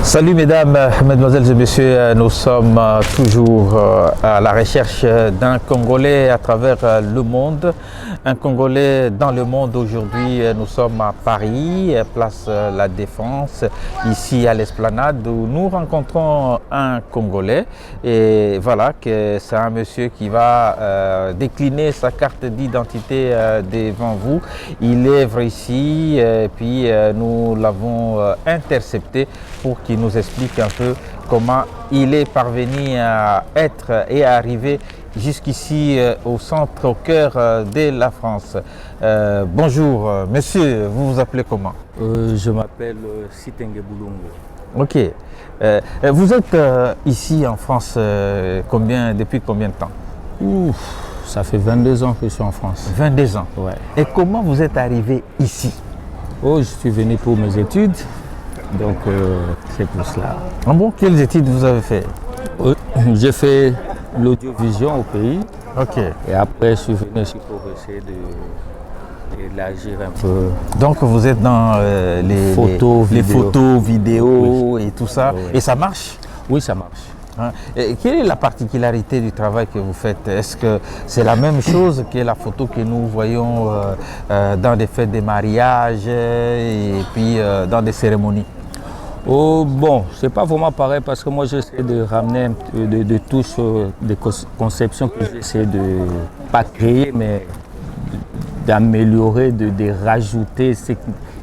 Salut mesdames, mesdemoiselles et messieurs, nous sommes toujours à la recherche d'un Congolais à travers le monde. Un Congolais dans le monde aujourd'hui, nous sommes à Paris, place La Défense, ici à l'Esplanade où nous rencontrons un Congolais. Et voilà que c'est un monsieur qui va décliner sa carte d'identité devant vous. Il œuvre ici et puis nous l'avons intercepté pour qu'il nous explique un peu comment il est parvenu à être et à arriver jusqu'ici au centre, au cœur de la France. Bonjour monsieur, vous vous appelez comment? Je m'appelle Sitenge Boulongo. Ok. Vous êtes ici en France depuis combien de temps? Ça fait 22 ans que je suis en France. 22 ans. Ouais. Et comment vous êtes arrivé ici? Je suis venu pour mes études, donc c'est pour cela. Ah bon, quelles études vous avez fait? J'ai fait l'audiovisuel au pays. Ok. Et après, je suis venu ici pour essayer d'élargir un peu. Donc vous êtes dans les photos, vidéos oui. Et tout ça. Oui. Et ça marche? Oui, ça marche. Hein? Et quelle est la particularité du travail que vous faites? Est-ce que c'est la même chose que la photo que nous voyons dans des fêtes de mariage et puis dans des cérémonies? Bon, c'est pas vraiment pareil parce que moi j'essaie de ramener de touches, des conceptions que j'essaie de pas créer mais d'améliorer, de rajouter ce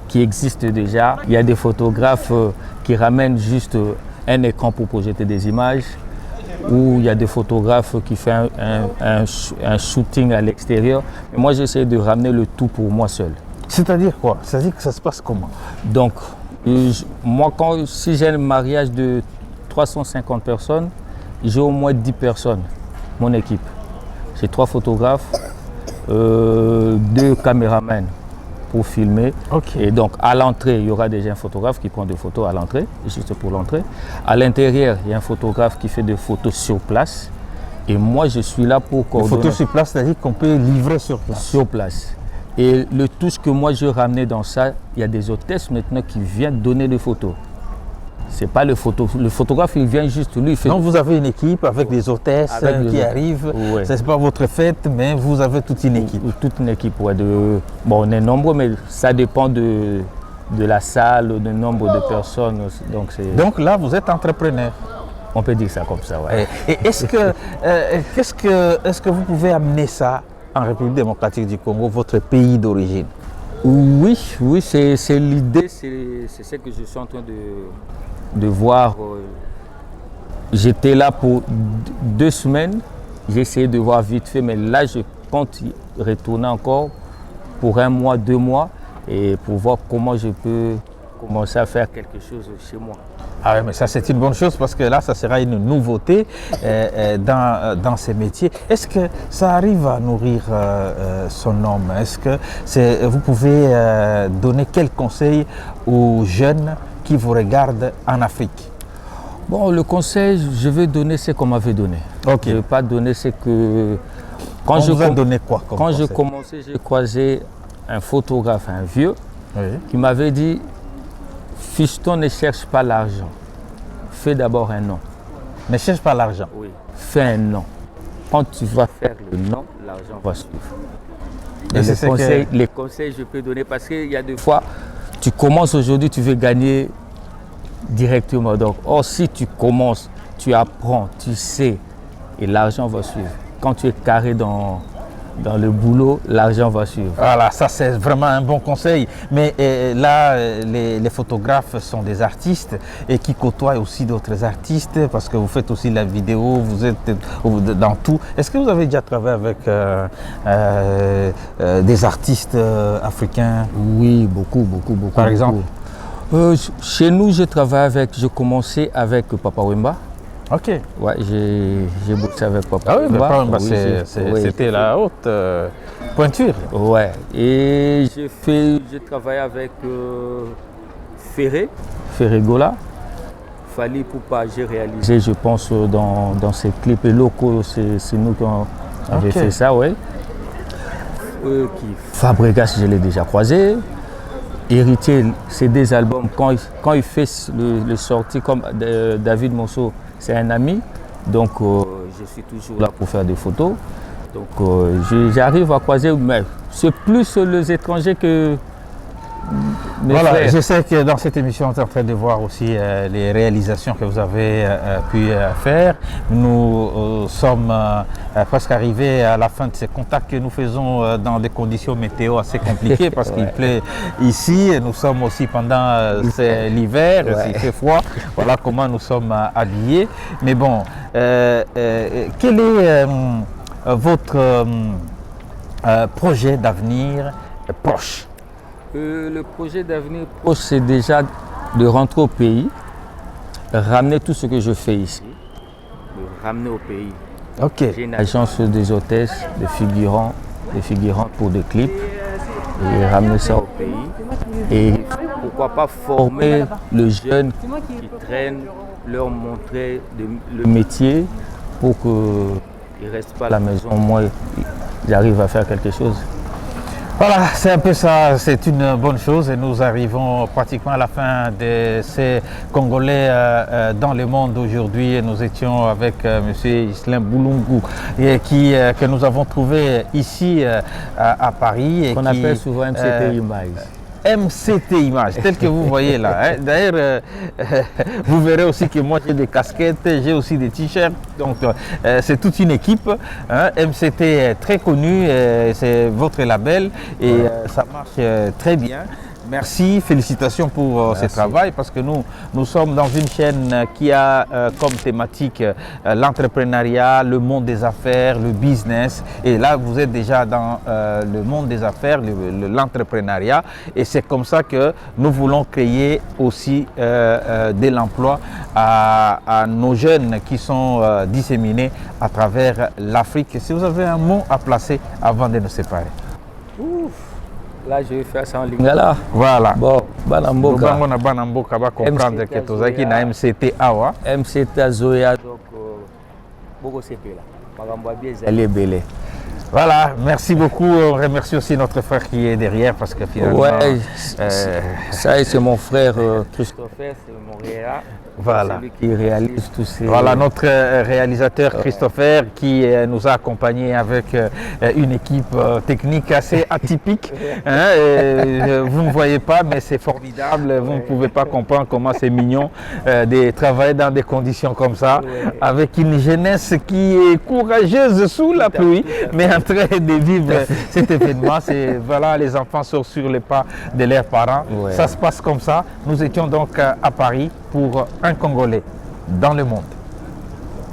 qui existe déjà. Il y a des photographes qui ramènent juste un écran pour projeter des images, ou il y a des photographes qui font un shooting à l'extérieur. Mais moi j'essaie de ramener le tout pour moi seul. C'est-à-dire quoi? C'est-à-dire que ça se passe comment? Donc, moi, si j'ai un mariage de 350 personnes, j'ai au moins 10 personnes, mon équipe. J'ai 3 photographes, 2 caméramans pour filmer. Okay. Et donc, à l'entrée, il y aura déjà un photographe qui prend des photos à l'entrée, juste pour l'entrée. À l'intérieur, il y a un photographe qui fait des photos sur place. Et moi, je suis là pour coordonner. Les photos sur place, c'est-à-dire qu'on peut livrer sur place? Sur place. Et le tout ce que moi je ramenais dans ça, il y a des hôtesses maintenant qui viennent donner des photos. C'est pas le photographe, il vient juste lui. Donc vous avez une équipe avec des hôtesses qui arrivent. Ouais. C'est pas votre fête, mais vous avez toute une équipe. Toute une équipe, ouais. Bon, on est nombreux, mais ça dépend de la salle, du nombre de personnes. Donc là, vous êtes entrepreneur. On peut dire ça comme ça, ouais. Et est-ce que vous pouvez amener ça en République démocratique du Congo, votre pays d'origine? Oui, c'est l'idée, c'est ce que je suis en train de voir. J'étais là pour 2 semaines, j'ai essayé de voir vite fait, mais là je compte y retourner encore pour 1 mois, 2 mois, et pour voir comment je peux commencer à faire quelque chose chez moi. Ah oui, mais ça c'est une bonne chose parce que là, ça sera une nouveauté dans ces métiers. Est-ce que ça arrive à nourrir son homme? Est-ce que vous pouvez donner quel conseil aux jeunes qui vous regardent en Afrique? Bon, le conseil, je vais donner ce qu'on m'avait donné. Okay. Je ne vais pas donner ce que... On vous a donné quoi comme Quand conseil? je commençais, j'ai croisé un photographe, un vieux, oui, qui m'avait dit: fiston, ne cherche pas l'argent. Fais d'abord un nom. Ne cherche pas l'argent. Oui. Fais un nom. Quand tu vas faire le nom, l'argent va suivre. Et les conseils, je peux donner parce qu'il y a des fois, tu commences aujourd'hui, tu veux gagner directement. Donc, si tu commences, tu apprends, tu sais, et l'argent va suivre. Quand tu es carré dans le boulot, l'argent va suivre. Voilà, ça c'est vraiment un bon conseil. Mais là, les photographes sont des artistes et qui côtoient aussi d'autres artistes parce que vous faites aussi la vidéo, vous êtes dans tout. Est-ce que vous avez déjà travaillé avec des artistes africains? Oui, beaucoup. Par exemple? Chez nous, j'ai commencé avec Papa Wemba. Ok. Ouais, j'ai bossé avec Papa Wemba. Ah oui, Papa Wemba, c'était la haute pointure. Ouais. Et j'ai travaillé avec Ferré Gola. Fali Poupa, j'ai réalisé, je pense, dans ces clips locaux, c'est nous qui avons fait ça, ouais. Fabregas, je l'ai déjà croisé. héritier, c'est des albums. Quand il fait le sorti comme David Monceau, c'est un ami. Donc je suis toujours là pour faire des photos. Donc j'arrive à croiser, mais c'est plus les étrangers que mes frères. Je sais que dans cette émission, on est en train de voir aussi les réalisations que vous avez pu faire. Nous sommes presque arrivés à la fin de ces contacts que nous faisons dans des conditions météo assez compliquées parce qu'il pleut ici. Nous sommes aussi pendant l'hiver, il fait froid. Voilà comment nous sommes habillés. Mais bon, quel est votre projet d'avenir proche? Le projet d'avenir proche, c'est déjà de rentrer au pays, ramener tout ce que je fais ici, le ramener au pays. Ok. J'ai une agence des hôtesses, des figurants pour des clips, et ramener ça au pays. Et pourquoi pas former le jeune qui traîne, leur montrer le métier pour qu'ils ne restent pas à la maison. Moi, j'arrive à faire quelque chose. Voilà, c'est un peu ça, c'est une bonne chose et nous arrivons pratiquement à la fin de ces Congolais dans le monde aujourd'hui. Nous étions avec M. Ghislain Boulungu que nous avons trouvé ici à Paris. Qu'on appelle souvent MCT Image. MCT Image, tel que vous voyez là. Hein. D'ailleurs, vous verrez aussi que moi j'ai des casquettes, j'ai aussi des t-shirts. Donc c'est toute une équipe. Hein. MCT est très connu, c'est votre label et ça marche très bien. Merci, félicitations pour ce travail parce que nous sommes dans une chaîne qui a comme thématique l'entrepreneuriat, le monde des affaires, le business. Et là, vous êtes déjà dans le monde des affaires, l'entrepreneuriat. Et c'est comme ça que nous voulons créer aussi de l'emploi à nos jeunes qui sont disséminés à travers l'Afrique. Si vous avez un mot à placer avant de nous séparer. Ouf. Là, je vais faire ça en lingala. Voilà. Bon, Banamboka. Banamboka va comprendre que tu as na MCT Awa. MCT Azoya, donc, Bogo Sepela. Magambabie Zalé Belé. Voilà, merci beaucoup. On remercie aussi notre frère qui est derrière parce que finalement. Ouais, ça c'est mon frère Christopher, c'est mon réa. Voilà. C'est lui qui réalise tous ces... Voilà notre réalisateur Christopher qui nous a accompagnés avec une équipe technique assez atypique. Hein, vous ne voyez pas, mais c'est formidable. Vous ne pouvez pas comprendre comment c'est mignon de travailler dans des conditions comme ça, avec une jeunesse qui est courageuse sous la pluie, mais en train de vivre cet événement. Voilà, les enfants sont sur les pas de leurs parents. Ça se passe comme ça. Nous étions donc à Paris pour un Congolais dans le monde.